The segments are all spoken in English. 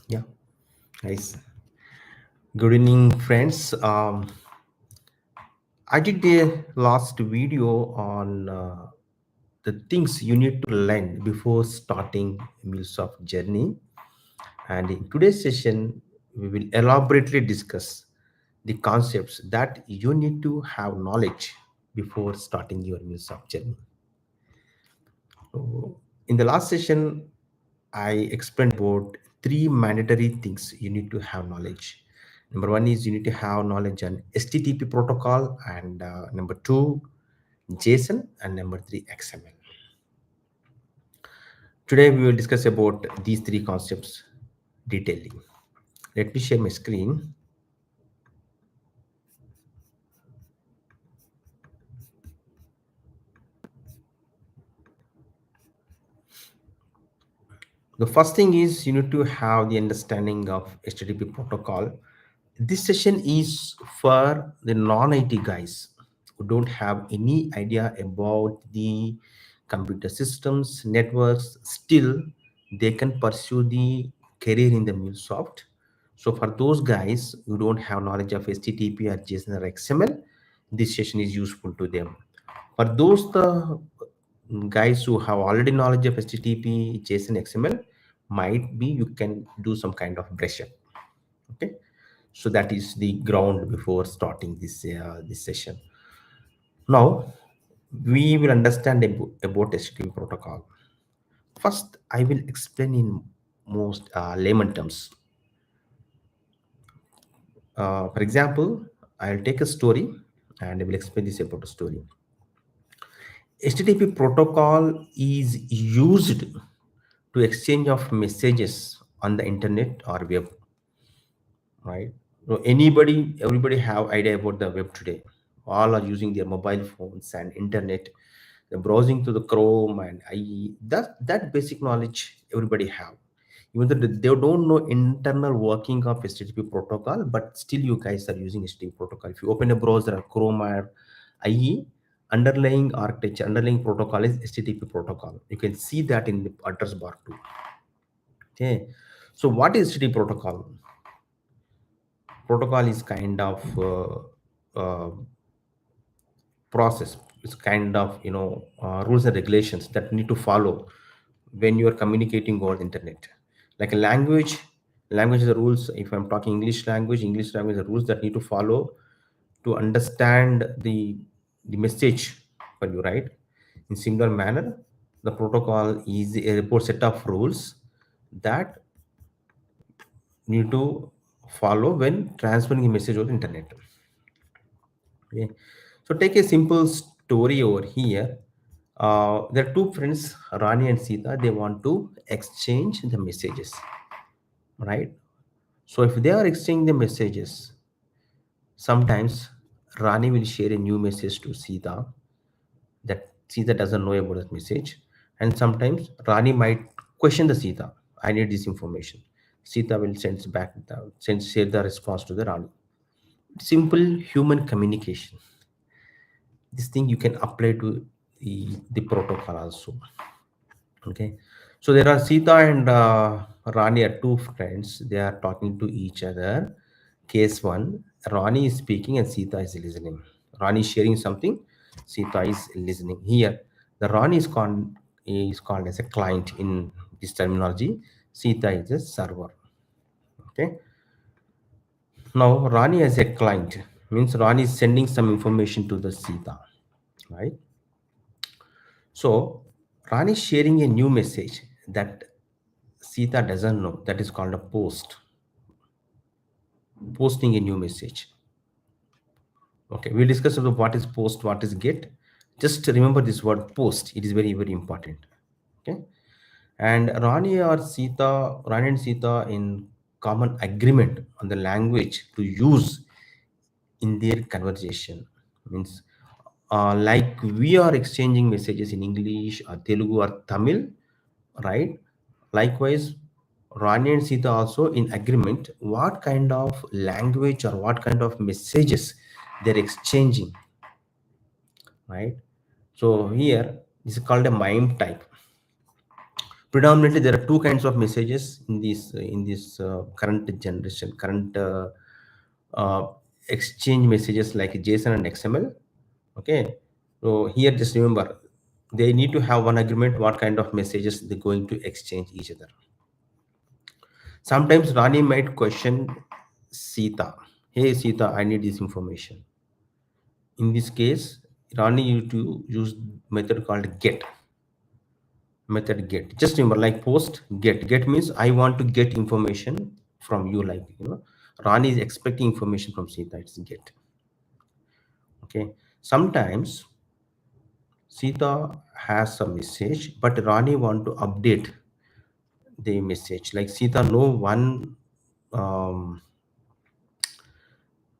Yeah, nice. Good evening, friends. I did the last video on the things you need to learn before starting Mulesoft Journey, and in today's session, we will elaborately discuss the concepts that you need to have knowledge before starting your Mulesoft Journey. So, in the last session, I explained about three mandatory things you need to have knowledge. Number one is you need to have knowledge on HTTP protocol, and number two, JSON, and number three, XML. Today we will discuss about these three concepts detailing. Let me share my screen. The first thing is you need to have the understanding of HTTP protocol. This session is for the non-IT guys who don't have any idea about the computer systems, networks. Still, they can pursue the career in the MuleSoft. So for those guys who don't have knowledge of HTTP or JSON or XML, this session is useful to them. For those the guys who have already knowledge of HTTP, JSON, XML, might be you can do some kind of brush up. Okay, so that is the ground before starting this session. Now we will understand about HTTP protocol. First, I will explain in most layman terms. For example, I'll take a story and I will explain this about a story. HTTP protocol is used to exchange of messages on the internet or web, right? So everybody have idea about the web today. All are using their mobile phones and internet. They're browsing to the Chrome and IE. That basic knowledge everybody have. Even though they don't know internal working of HTTP protocol, but still you guys are using HTTP protocol. If you open a browser or Chrome or IE, underlying architecture, underlying protocol is HTTP protocol. You can see that in the address bar too. Okay. So what is HTTP protocol? Protocol is kind of process. It's kind of rules and regulations that need to follow when you are communicating over the internet. Like a language is the rules. If I'm talking English language, the rules that need to follow to understand the message for you, right? In similar manner, the protocol is a report set of rules that need to follow when transferring a message over the internet. Okay. So take a simple story over here. There are two friends, Rani and Sita. They want to exchange the messages, right? So if they are exchanging the messages, sometimes Rani will share a new message to Sita that Sita doesn't know about that message, and sometimes Rani might question the Sita. I need this information. Sita will share the response to the Rani. Simple human communication. This thing you can apply to the protocol also. Okay, so there are Sita and Rani are two friends. They are talking to each other. Case one, Rani is speaking and Sita is listening. Rani is sharing something, Sita is listening. Here the Rani is called as a client in this terminology. Sita is a server. Okay, now Rani as a client means Rani is sending some information to the Sita, right? So Rani is sharing a new message that Sita doesn't know. That is called a post. Posting a new message. Okay, we'll discuss about what is post, what is get. Just remember this word post. It is very, very important. Okay. And Rani and Sita in common agreement on the language to use in their conversation. Means like we are exchanging messages in English or Telugu or Tamil, right? Likewise, Rani and Sita also in agreement what kind of language or what kind of messages they're exchanging, right? So here this is called a mime type. Predominantly there are two kinds of messages in this current generation, current uh, exchange messages like JSON and XML. Okay, so here just remember they need to have one agreement what kind of messages they're going to exchange each other. Sometimes Rani might question Sita, hey Sita, I need this information. In this case, Rani used to use method called get. Method get. Just remember, like post get. Get means I want to get information from you. Like Rani is expecting information from Sita. It's get. Okay. Sometimes Sita has a message, but Rani want to update the message. Like Sita know one. Um,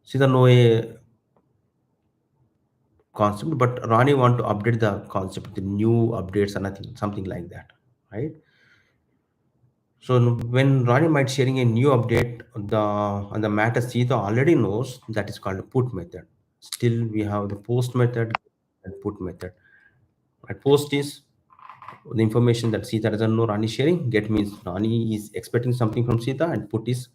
Sita know a concept, but Rani want to update the concept, the new updates and nothing, something like that, right? So when Ronnie might sharing a new update on the matter Sita already knows, that is called a put method. Still we have the post method and put method. Right? Post is the information that Sita doesn't know Rani sharing. Get means Rani is expecting something from Sita, and put is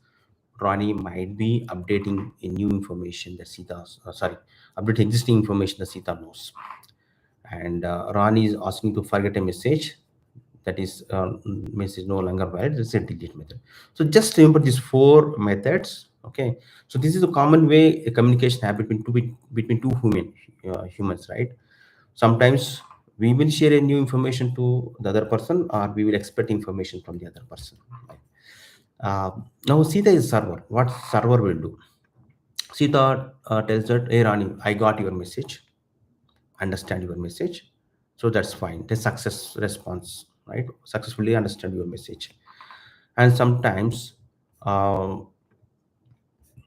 Rani might be updating a new information that Sita, update existing information that Sita knows. And Rani is asking to forget a message, that is message no longer valid. It's a delete method. So just remember these four methods. Okay, so this is a common way a communication happens between two humans, right? Sometimes we will share a new information to the other person, or we will expect information from the other person. uh, Now Sita is server. What server will do? Sita tells that, hey Rani, I got your message, understand your message, so that's fine, the success response, right? Successfully understand your message. And sometimes uh,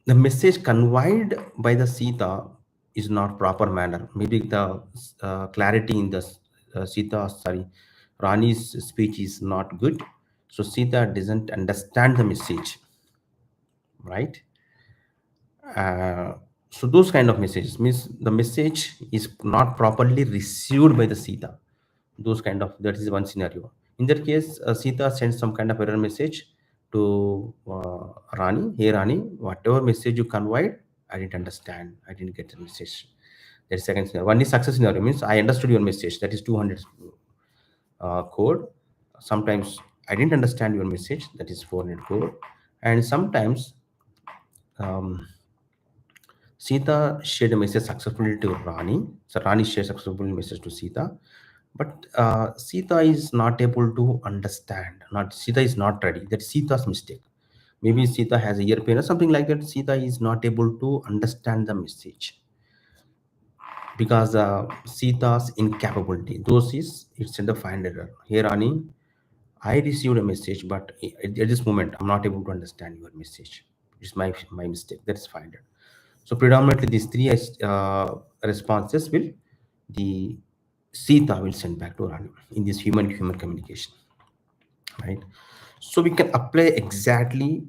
the message conveyed by the Sita is not proper manner. Maybe the clarity in the Sita, sorry, Rani's speech is not good, so Sita doesn't understand the message, right? uh, so those kind of messages means the message is not properly received by the Sita. Those kind of, that is one scenario. In that case, Sita sends some kind of error message to Rani. Hey Rani, whatever message you conveyed, I didn't understand, I didn't get the message. That is second scenario. One is success scenario, means I understood your message, that is 200 code. Sometimes I didn't understand your message, that is 400 code. And sometimes um, Sita shared a message successfully to Rani. So Rani shared successfully message to Sita, but Sita is not able to understand. Not Sita is not ready. That's Sita's mistake. Maybe Sita has a ear pain or something like that. Sita is not able to understand the message because Sita's incapability. Those is it's in the find error. Here, Rani, I received a message, but at this moment, I'm not able to understand your message. It's my mistake. That's fine. So predominantly these three responses will the Sita will send back to Rani in this human-human communication, right? So we can apply exactly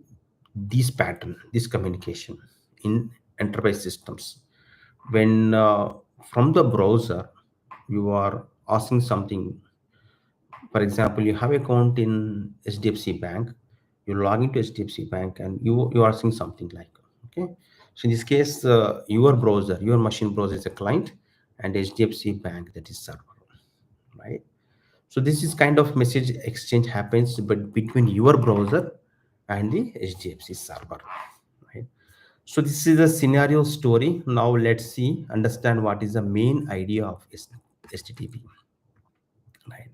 this pattern, this communication in enterprise systems. When from the browser you are asking something. For example, you have account in HDFC Bank, you log into HDFC Bank and you are seeing something like, okay. So in this case, your browser, your machine browser is a client, and HDFC Bank, that is server, right? So this is kind of message exchange happens, but between your browser and the HDFC server, right? So this is a scenario story. Now let's see, understand what is the main idea of HTTP, right?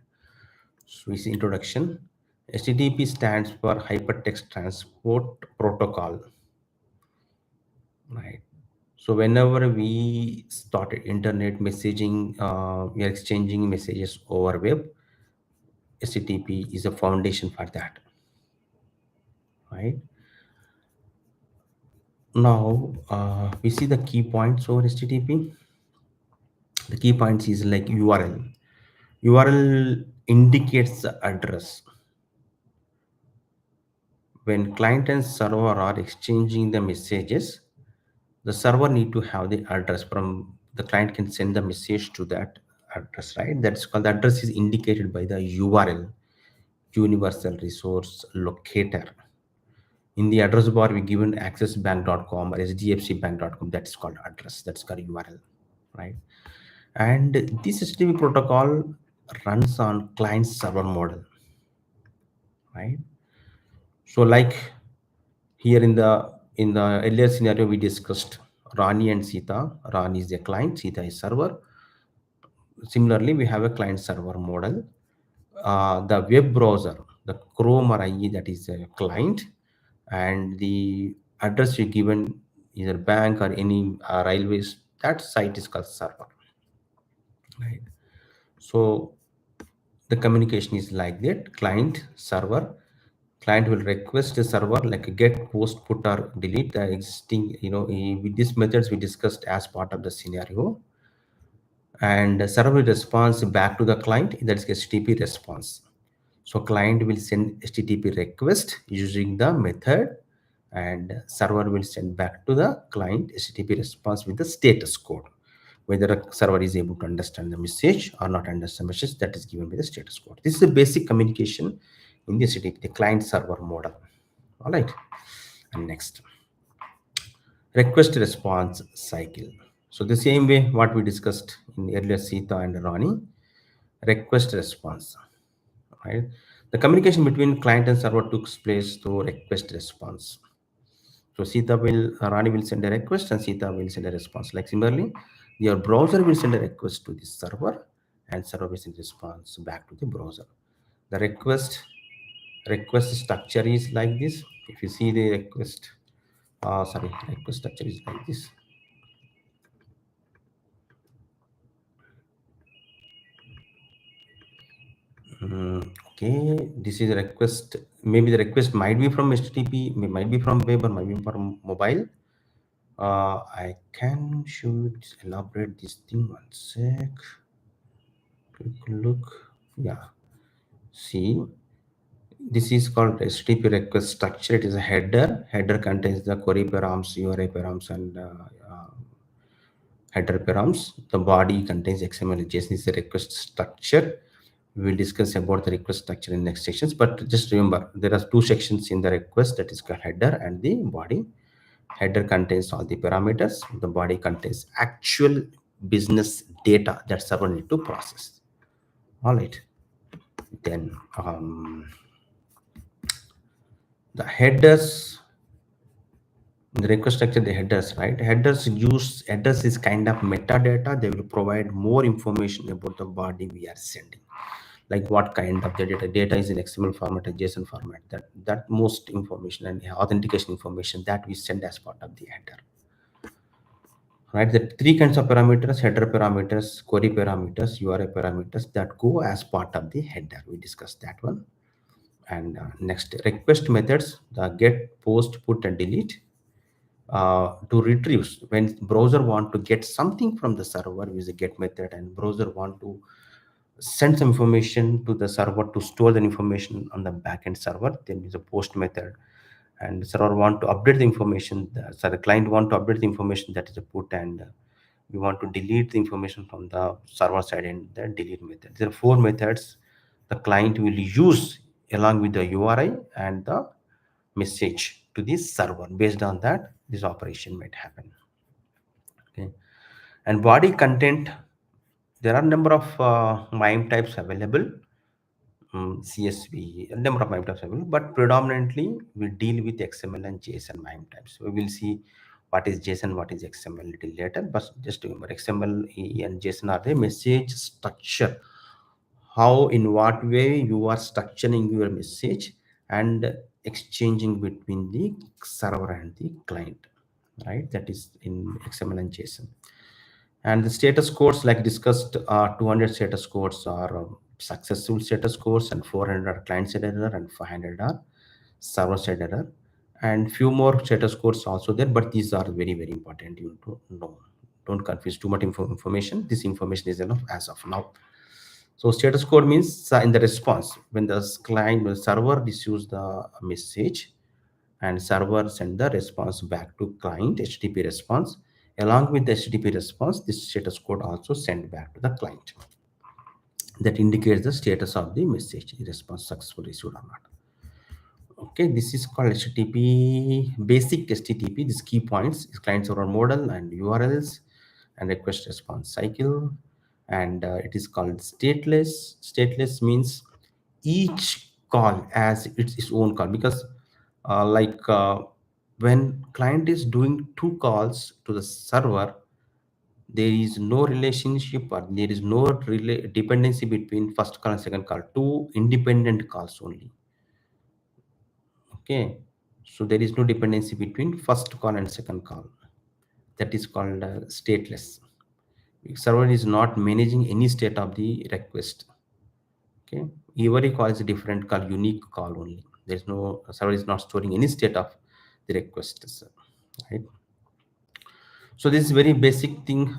So it's introduction. HTTP stands for Hypertext Transport Protocol, right? So whenever we started internet messaging, we are exchanging messages over web. HTTP is a foundation for that, right? Now we see the key points over HTTP. The key points is like URL. URL indicates the address. When client and server are exchanging the messages, the server need to have the address from the client can send the message to that address, right? That's called, the address is indicated by the URL. universal resource locator. In the address bar, we given accessbank.com or hdfcbank.com. That's called address. That's called URL, right? And this HTTP protocol runs on client server model, right? So like here in the earlier scenario we discussed Rani and Sita. Rani is a client, Sita is server. Similarly, we have a client server model. The web browser, the Chrome or IE, that is a client, and the address you given either bank or any railways, that site is called server, right? So the communication is like that: client server. Client will request a server like a get, post, put, or delete the existing, with these methods we discussed as part of the scenario. And server response back to the client, that's HTTP response. So client will send HTTP request using the method, and server will send back to the client HTTP response with the status code, whether a server is able to understand the message or not understand the message, that is given by the status code. This is a basic communication in the HTTP, the client server model. All right. And next, request response cycle. So the same way what we discussed in earlier Sita and Ronnie, request response, right? The communication between client and server takes place through request response. So Rani will send a request and Sita will send a response. Like similarly, your browser will send a request to the server and server will send a response back to the browser. The request structure is like this. If you see the request structure is like this. Okay, this is a request. Maybe the request might be from HTTP, might be from web, or might be from mobile. I should elaborate this thing one sec. Quick look. Yeah. See, this is called HTTP request structure. It is a header. Header contains the query params, URI params, and header params. The body contains XML and JSON. Is the request structure. We will discuss about the request structure in next sections. But just remember, there are two sections in the request, that is called header and the body. Header contains all the parameters. The body contains actual business data that server need to process. All right. Then the headers, the request structure, the headers, right? Headers is kind of metadata. They will provide more information about the body we are sending, like what kind of the data is in XML format and JSON format. That most information and authentication information that we send as part of the header. Right, the three kinds of parameters: header parameters, query parameters, URI parameters, that go as part of the header. We discussed that one. And next, request methods: the get, post, put, and delete. To retrieve, when browser want to get something from the server, use a get method, and browser want to send some information to the server to store the information on the backend server, then use a post method. And server want to update the information, the client want to update the information, that is a put. And we want to delete the information from the server side, and the delete method. There are four methods the client will use along with the URI and the message to this server. Based on that, this operation might happen. Okay. And body content, there are number of MIME types available. CSV, a number of MIME types available, but predominantly we deal with XML and JSON MIME types. We will see what is JSON, what is XML little later, but just remember XML and JSON are the message structure. How, in what way you are structuring your message and exchanging between the server and the client, right? That is in XML and JSON. And the status codes, like discussed, 200 status codes are successful status codes, and 400 are client-side error, and 500 are server-side error. And few more status codes also there, but these are very, very important. You to know. Don't confuse too much information. This information is enough as of now. So status code means in the response, when the server receives the message, and server send the response back to client, HTTP response. Along with the HTTP response, this status code also sent back to the client. that indicates the status of the message, response successfully received or not. Okay, this is called HTTP, basic HTTP. These key points is client server model and URLs and request response cycle. And it is called stateless. Stateless means each call as its own call, because when client is doing two calls to the server, there is no relationship or there is no dependency between first call and second call, two independent calls only. Okay, so there is no dependency between first call and second call. That is called stateless. Server is not managing any state of the request. Okay, every call is a different call, unique call only. There is no, server is not storing any state of the request, right? So this is very basic thing.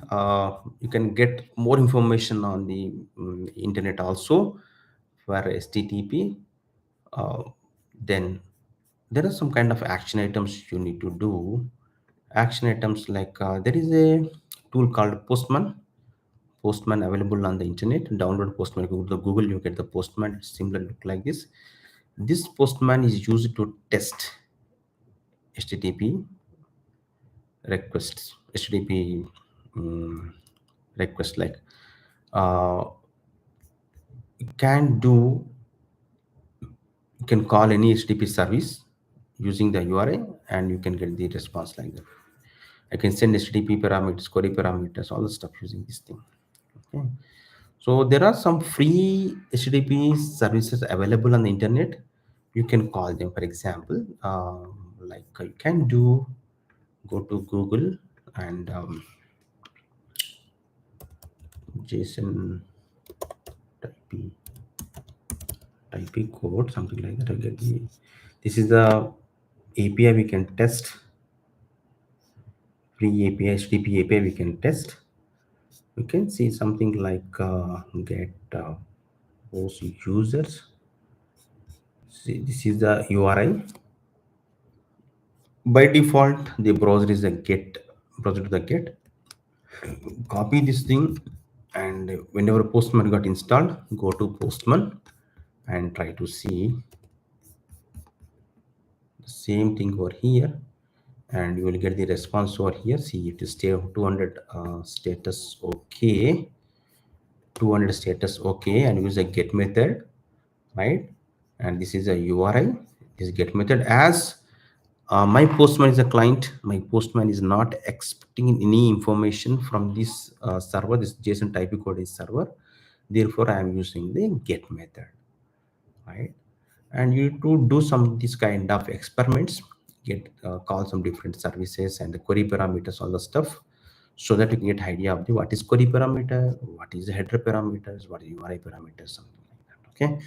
You can get more information on the internet also for HTTP. Uh, then there are some kind of action items you need to do. Action items like there is a tool called Postman available on the internet. Download Postman, go to the Google, you get the Postman. It's similar look like this. This Postman is used to test HTTP requests, HTTP request, like uh, you can do, you can call any HTTP service using the URI and you can get the response like that. I can send HTTP parameters, query parameters, all the stuff using this thing. Okay. So there are some free HTTP services available on the internet. You can call them. For example, you can do, go to Google and JSON type code, something like that. I get the, this is the API we can test. Free API, HTTP API we can test. We can see something like get host users. See, this is the URI. By default, the browser is a get, browser to the get. Copy this thing, and whenever Postman got installed, go to Postman and try to see the same thing over here, and you will get the response over here. See, it is still 200 status okay, 200 status okay, and use a get method, right? And this is a URI, this get method. As my Postman is a client, my Postman is not expecting any information from this server, this JSON type code is server. Therefore, I am using the get method, right? And you to do some this kind of experiments, get call some different services and the query parameters, all the stuff, so that you can get idea of the what is query parameter, what is the header parameters, what is URI parameters, something like that. Okay,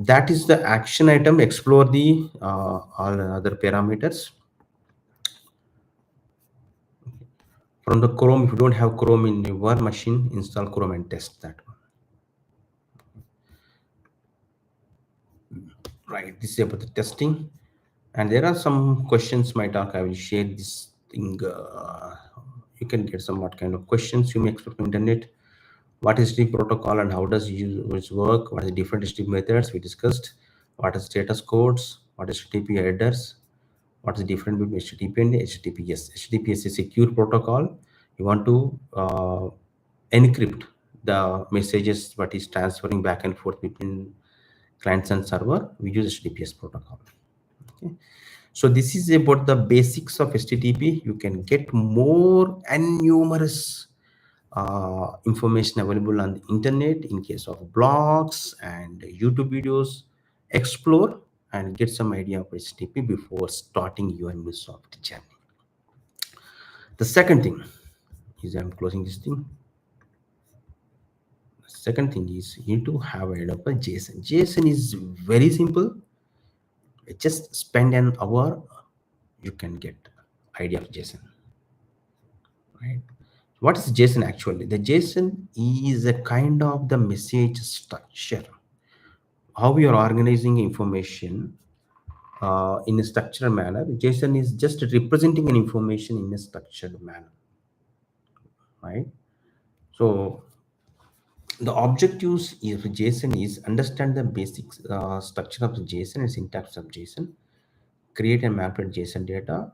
that is the action item. Explore the all other parameters from the Chrome. If you don't have Chrome in your machine, install Chrome and test that one. Right, this is about the testing, and there are some questions my talk. I will share this thing. You can get some what kind of questions you may expect from internet. What is the protocol and how does use work? What are the different HTTP methods we discussed? What are status codes? What is HTTP headers? What is the difference between HTTP and HTTPS? HTTPS is a secure protocol. You want to encrypt the messages what is transferring back and forth between clients and server. We use HTTPS protocol. Okay. So this is about the basics of HTTP. You can get more and numerous information available on the internet in case of blogs and YouTube videos. Explore and get some idea of HTTP before starting your Mulesoft journey. The second thing is, I'm closing this thing. The second thing is you need to have a idea of a JSON. JSON is very simple. Just spend an hour, you can get idea of JSON, right? What is JSON actually? The JSON is a kind of the message structure, how we are organizing information in a structured manner. JSON is just representing an information in a structured manner, right? So The objectives of JSON is understand the basic structure of the JSON and syntax of JSON, create and manipulate JSON data,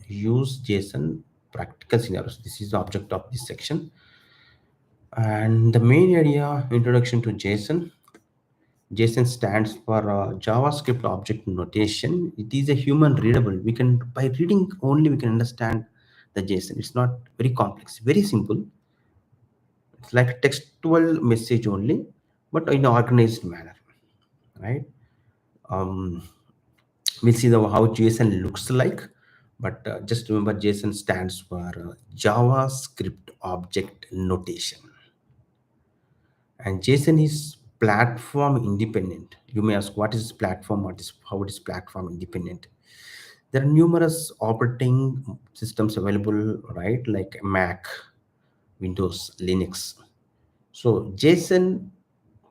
use JSON practical scenarios. This is the object of this section. And the main area, introduction to JSON. JSON stands for JavaScript object notation. It is a human readable. We can, by reading only, we can understand the JSON. It's not very complex, very simple. It's like a textual message only, but in an organized manner, right? Um, we'll see how JSON looks like, but just remember JSON stands for JavaScript object notation. And JSON is platform independent. You may ask, what is platform? What is how it is platform independent? There are numerous operating systems available, right? Like Mac, Windows, Linux. So JSON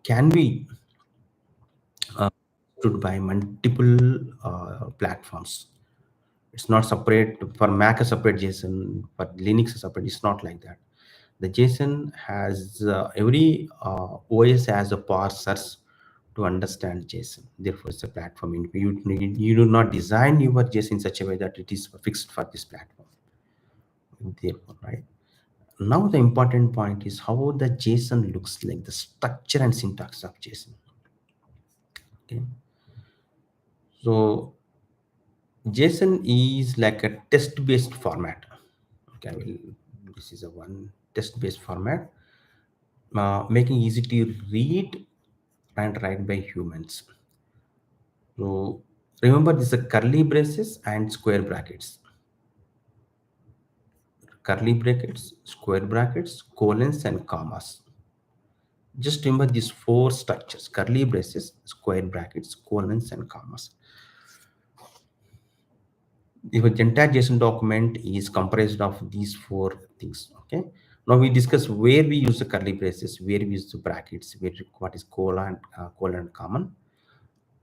can be stood by multiple platforms. It's not separate for Mac a separate JSON, but Linux a separate. It's not like that. The JSON has every OS has a parsers to understand JSON. Therefore, it's a platform. You do not design your JSON in such a way that it is fixed for this platform. Therefore, right now, the important point is how the JSON looks like, the structure and syntax of JSON. Okay, so JSON is like a test-based format. Okay, this is a one test-based format, making easy to read and write by humans. So remember, this is a curly braces and square brackets. Curly brackets, square brackets, colons, and commas. Just remember these four structures: curly braces, square brackets, colons, and commas. If a entire JSON document is comprised of these four things, okay. Now we discuss where we use the curly braces, where we use the brackets, where what is colon, common.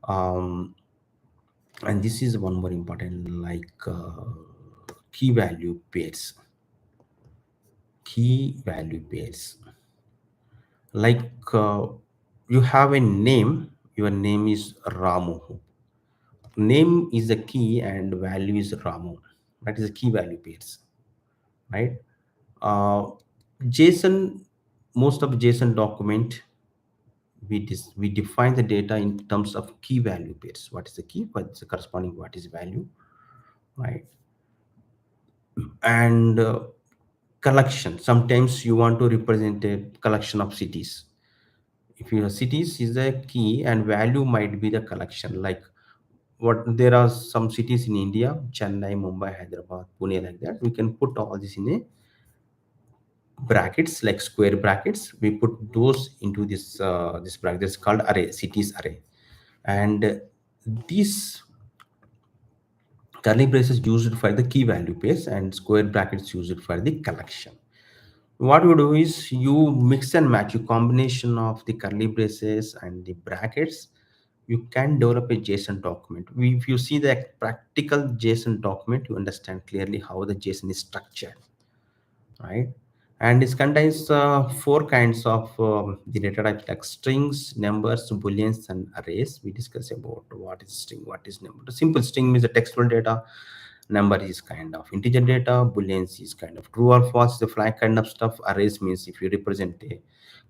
And this is one more important, like key value pairs. Key value pairs. Like you have a name. Your name is Ramu. Name is the key and value is Ramu. That is the key value pairs, right? uh, JSON, most of JSON document, we define the data in terms of key value pairs. What is the key? What's the corresponding? What is value, right? And collection. Sometimes you want to represent a collection of cities. If your cities is a key and value might be the collection. Like what there are some cities in India: Chennai, Mumbai, Hyderabad, Pune, like that. We can put all this in a brackets, like square brackets. We put those into this bracket. That's called array, cities array. And these curly braces used for the key value pairs and square brackets used for the collection. What you do is you mix and match, you combination of the curly braces and the brackets, you can develop a JSON document. If you see the practical JSON document, you understand clearly how the JSON is structured, right? And it contains four kinds of the data types, like strings, numbers, booleans, and arrays. We discuss about what is string, what is number. The simple string means the textual data. Number is kind of integer data. Booleans is kind of true or false, the flag kind of stuff. Arrays means if you represent a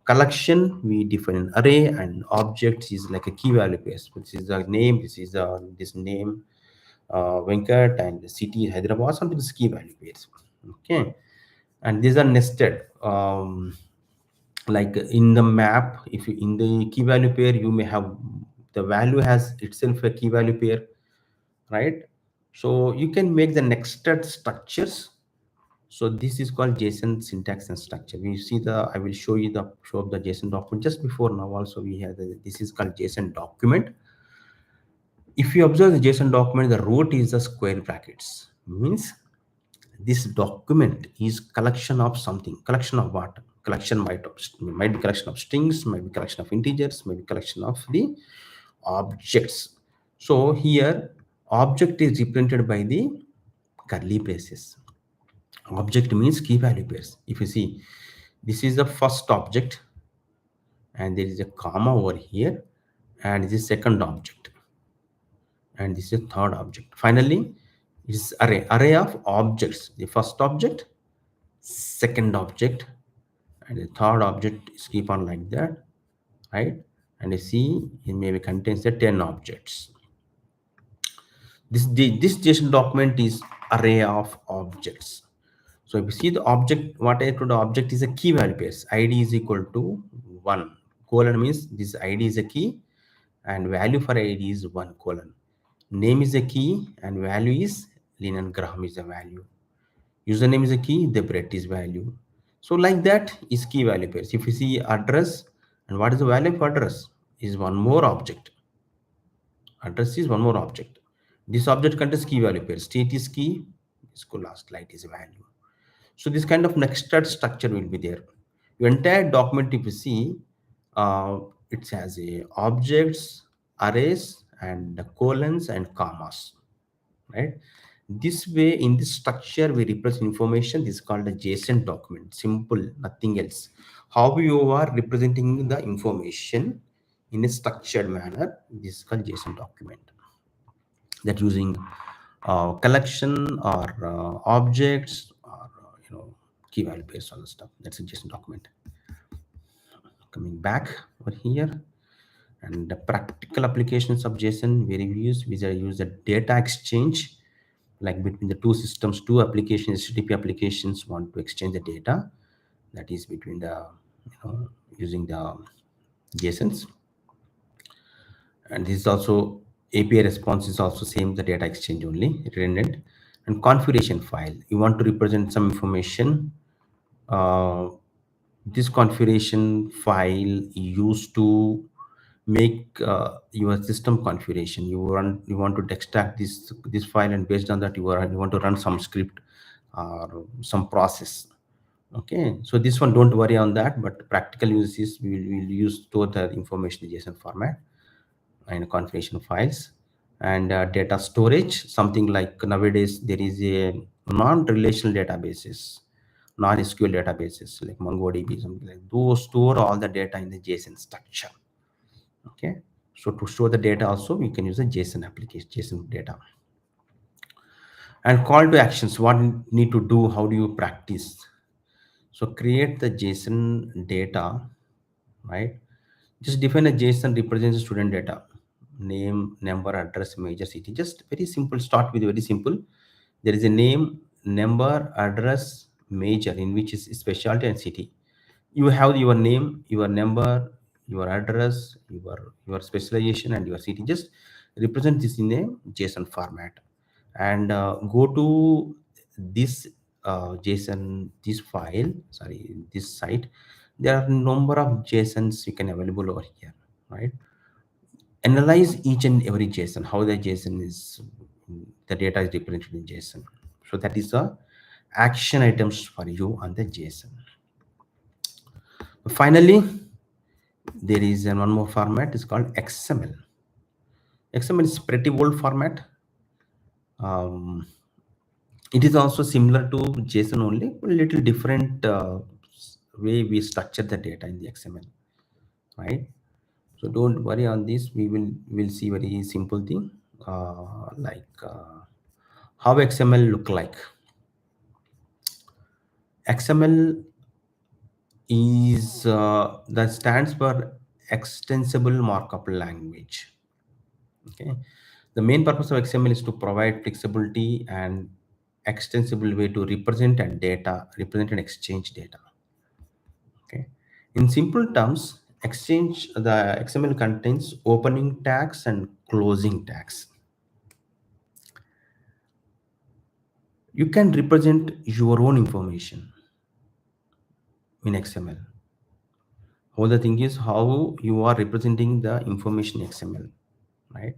collection, we define an array, and objects is like a key value pairs. This is the name. This is this name, Venkat, and the city Hyderabad. Something is key value pairs. Okay, and these are nested. Like in the map, if you in the key value pair, you may have the value has itself a key value pair, right? So you can make the nested structures. So this is called JSON syntax and structure. We see the, I will show you the show of the JSON document just before. Now also we have this is called JSON document. If you observe the JSON document, the root is the square brackets. Means this document is collection of something. Collection of what? Collection might be collection of strings, might be collection of integers, might be collection of the objects. So here object is represented by the curly braces. Object means key value pairs. If you see, this is the first object, and there is a comma over here, and this is second object, and this is third object. Finally, it is array of objects. The first object, second object, and the third object is keep on like that, right? And you see it maybe contains the 10 objects. This JSON document is array of objects. So if you see the object, what I told, the object is a key value pairs. ID is equal to 1 colon means this ID is a key, and value for ID is 1 colon. Name is a key and value is linen gram is a value. Username is a key, the breadth is value. So like that is key value pairs. If you see address, and what is the value of address is one more object. Address is one more object. This object contains key value pair. State is key, school last light is a value. So this kind of nested structure will be there. Your entire document, if you see, it has a objects, arrays, and the colons and commas, right? This way, in this structure, we represent information. This is called a JSON document. Simple, nothing else. How you are representing the information in a structured manner, this is called JSON document. That using collection or objects or key value based on the stuff. That's a JSON document. Coming back over here, and the practical applications of JSON we use the data exchange, like between the two systems, two applications, HTTP applications want to exchange the data. That is between the using the JSONs. And this is also API response is also same, the data exchange only redundant. And configuration file, you want to represent some information. This configuration file used to make your system configuration. You want to extract this file, and based on that you want to run some script or some process. Okay, so this one don't worry on that, but practical use is we will use store the information in JSON format and configuration files. And data storage, something like nowadays there is a non-relational databases, non-SQL databases like MongoDB, something like those store all the data in the JSON structure. Okay, so to store the data also we can use a JSON application, JSON data. And call to actions, what need to do, how do you practice? So create the JSON data, right? Just define a JSON represents student data, name, number, address, major, city. Just very simple. Start with very simple. There is a name, number, address, major, in which is specialty and city. You have your name, your number, your address, your specialization, and your city. Just represent this in a JSON format, and go to this JSON, this file, sorry, this site. There are number of JSONs you can available over here, right? Analyze each and every JSON, how the JSON is, the data is represented in JSON. So that is the action items for you on the JSON. Finally, there is one more format, is called XML. XML is pretty old format. It is also similar to JSON, only a little different way we structure the data in the XML, right? So don't worry on this. Will see very simple thing, like how XML look like. XML is that stands for extensible markup language. Okay, the main purpose of XML is to provide flexibility and extensible way to represent and exchange data. Okay, in simple terms, the XML contains opening tags and closing tags. You can represent your own information in XML. Whole the thing is how you are representing the information in XML, right?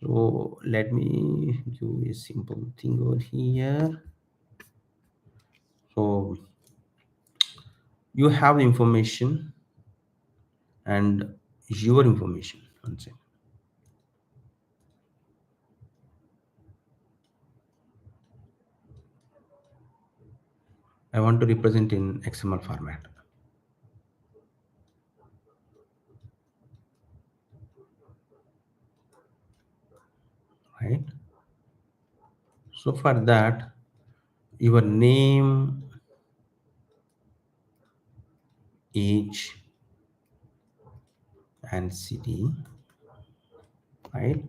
So let me do a simple thing over here. So you have the information and your information. One second. I want to represent in XML format. right? So for that, your name, age, and city, right?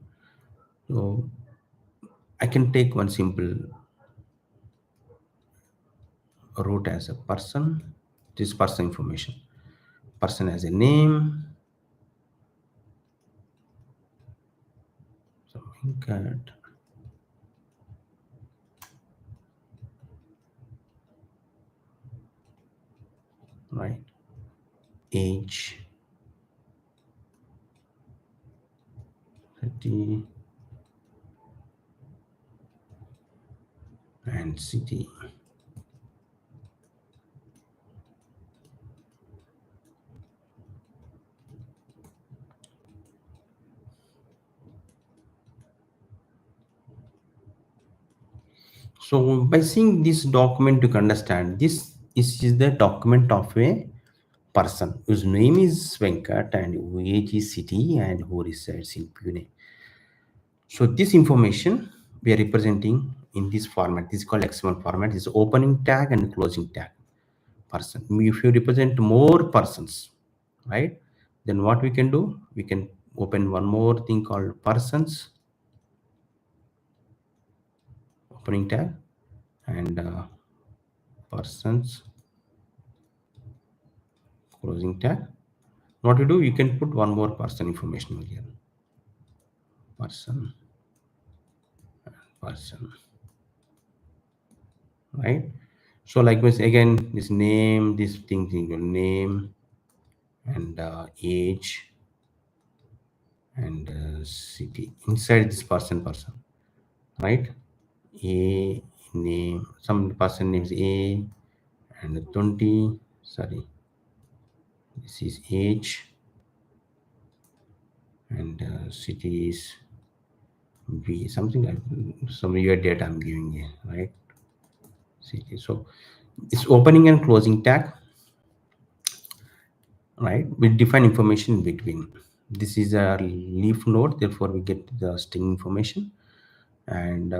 So I can take one simple route as a person. This person information. Person has a name. So Venkat, right? Age, city, and city. So by seeing this document, you can understand is the document of a person whose name is Venkat and who age is city and who resides in Pune. So this information we are representing in this format. This is called XML format. This is opening tag and closing tag. Person. If you represent more persons, right? Then what we can do? We can open one more thing called persons opening tag and persons closing tag. What you do? You can put one more person information here. Person, person, right? So likewise again, this name, this thing, your name and age and city inside this person, right? A name, some person names A and 20. Sorry, this is age and city is B. Something like some your data I'm giving here, right? City. So it's opening and closing tag, right? We define information in between. This is a leaf node, therefore we get the string information, and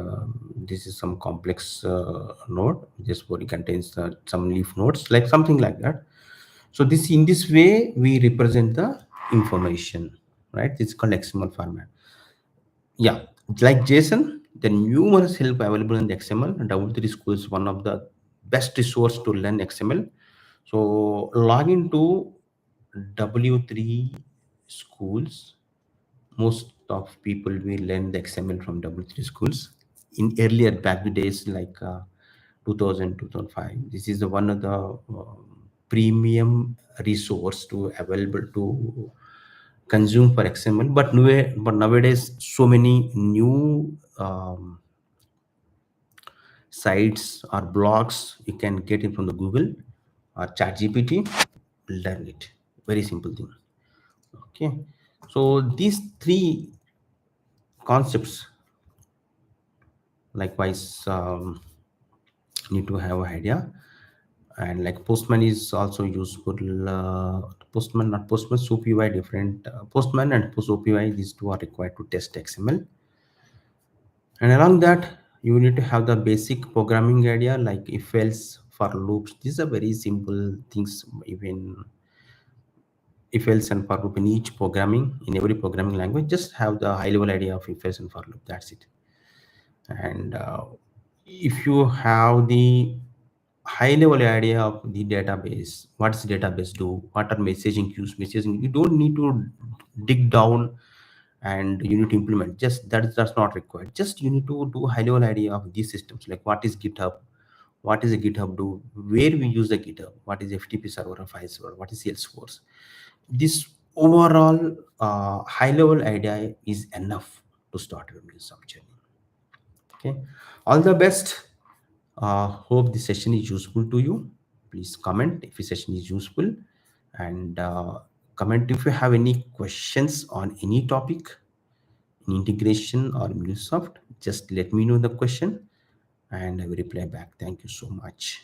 this is some complex node. This body contains some leaf nodes, like something like that. So this in this way we represent the information, right? It's called XML format. Yeah, like JSON, the numerous help available in the XML. And W3 School is one of the best resource to learn XML. So log into W3 schools. Most of people will learn the XML from W3 schools. In earlier back the days like 2000, this is the one of the premium resource to available to consume for XML. But nowadays, so many new sites or blogs you can get it from the Google or ChatGPT. Learn it. Very simple thing. Okay. So these three concepts, likewise, need to have an idea. And like Postman is also useful. Postman, not Postman, SOAP-UI different. Postman and SOAP-UI, these two are required to test XML. And along that, you need to have the basic programming idea like if else for loops. These are very simple things, even if else and for loop in each programming, in every programming language, just have the high level idea of if else and for loop. That's it. And if you have the high level idea of the database, what's the database do, what are messaging queues, messaging, you don't need to dig down and you need to implement, just that's not required. Just you need to do high level idea of these systems, like what is GitHub, what is a GitHub do, where we use the GitHub, what is FTP server or file server, what is Salesforce. This overall high level idea is enough to start your Mulesoft journey. Okay, all the best. Hope this session is useful to you. Please comment if the session is useful, and comment if you have any questions on any topic in integration or Mulesoft. Just let me know the question and I will reply back. Thank you so much.